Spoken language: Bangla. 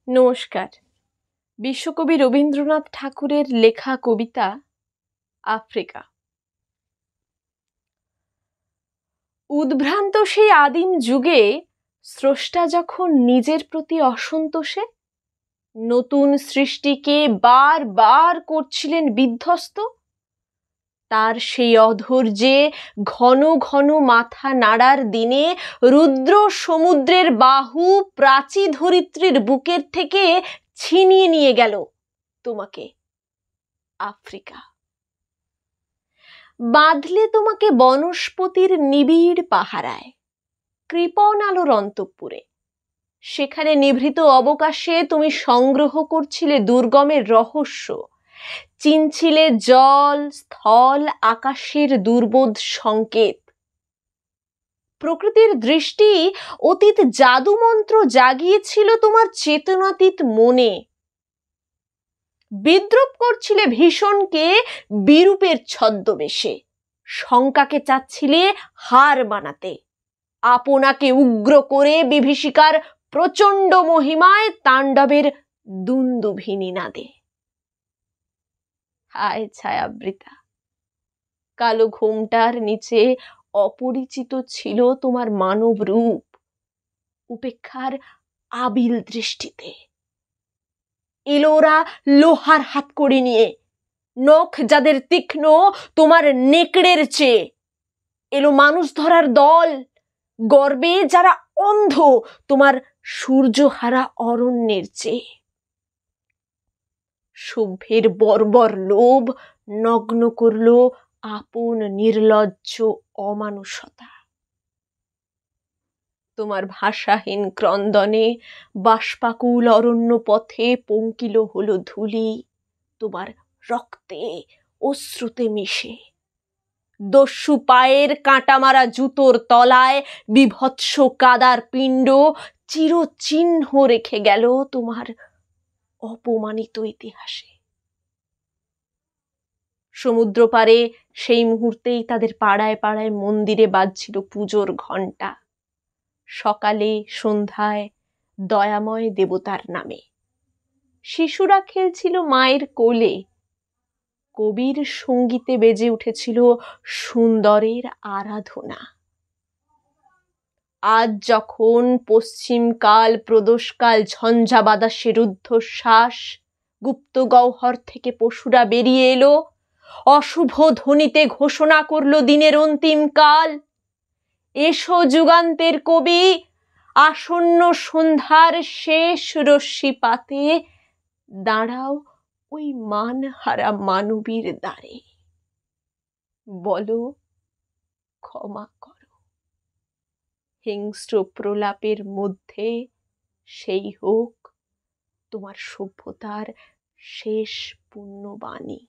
নমস্কার। বিশ্বকবি রবীন্দ্রনাথ ঠাকুরের লেখা কবিতা আফ্রিকা। উদ্ভ্রান্ত সেই আদিম যুগে স্রষ্টা যখন নিজের প্রতি অসন্তোষে নতুন সৃষ্টিকে বারবার করছিলেন বিধ্বস্ত, তার সেই অধৈর্যে ঘন ঘন মাথা নাড়ার দিনে রুদ্র সমুদ্রের বাহু প্রাচী ধরিত্রীর বুকের থেকে ছিনিয়ে নিয়ে গেল তোমাকে আফ্রিকা। বাঁধলে তোমাকে বনস্পতির নিবিড় পাহারায়, কৃপণ আলোর অন্তঃপুরে। সেখানে নিভৃত অবকাশে তুমি সংগ্রহ করছিলে দুর্গমের রহস্য, চিনছিলে জল স্থল আকাশের দুর্বোধ সংকেত। প্রকৃতির দৃষ্টি অতীত জাদুমন্ত্র জাগিয়েছিল তোমার চেতনাতীত মনে। বিদ্রুপ করছিলে ভীষণকে বিরূপের ছদ্মবেশে, শঙ্কাকে চাচ্ছিলে হার বানাতে, আপনাকে উগ্র করে বিভীষিকার প্রচণ্ড মহিমায় তাণ্ডবের দুন্দুভিনী নাদে। হায় ছায়াবৃতা, কালো ঘোমটার নিচে অপরিচিত ছিল তোমার মানব রূপ, উপেক্ষার আবিল দৃষ্টিতে। এলোরা লোহার হাতকড়ি নিয়ে, নখ যাদের তীক্ষ্ণ তোমার নেকড়ের চেয়ে। এলো মানুষ ধরার দল, গর্বে যারা অন্ধ তোমার সূর্যহারা অরণ্যের চেয়ে। সভ্যের বর্বর লোভ নগ্ন করল আপন নির্লজ্জ অমানুষতা। তোমার ভাষাহীন ক্রন্দনে বাষ্পাকুল অরণ্য পথে পঙ্কিল হলো ধূলি তোমার রক্তে অশ্রুতে মিশে। দস্যু পায়ের কাঁটামারা জুতোর তলায় বিভৎস কাদার পিণ্ড চিরচিহ্ন রেখে গেল তোমার অপমানিত ইতিহাসে। সমুদ্র পারে সেই মুহূর্তেই তাদের পাড়ায় পাড়ায় মন্দিরে বাজছিল পুজোর ঘণ্টা, সকালে সন্ধ্যায় দয়াময় দেবতার নামে। শিশুরা খেলছিল মায়ের কোলে, কবির সঙ্গীতে বেজে উঠেছিল সুন্দরের আরাধনা। আজ যখন পশ্চিমকাল প্রদোষকাল ঝঞ্ঝা বাতাসের রুদ্ধশ্বাস, গুপ্ত গহ্বর থেকে পশুরা বেরিয়ে এলো, অশুভ ধ্বনিতে ঘোষণা করলো দিনের অন্তিম কাল। এসো যুগান্তের কবি, আসন্ন সন্ধ্যার শেষ রশ্মিপাতে দাঁড়াও ওই মানহারা মানবীর দ্বারে। বলো ক্ষমা করো, হিংস্র প্রলাপের মধ্যে সেই হোক তোমার সভ্যতার শেষ পুণ্যবাণী।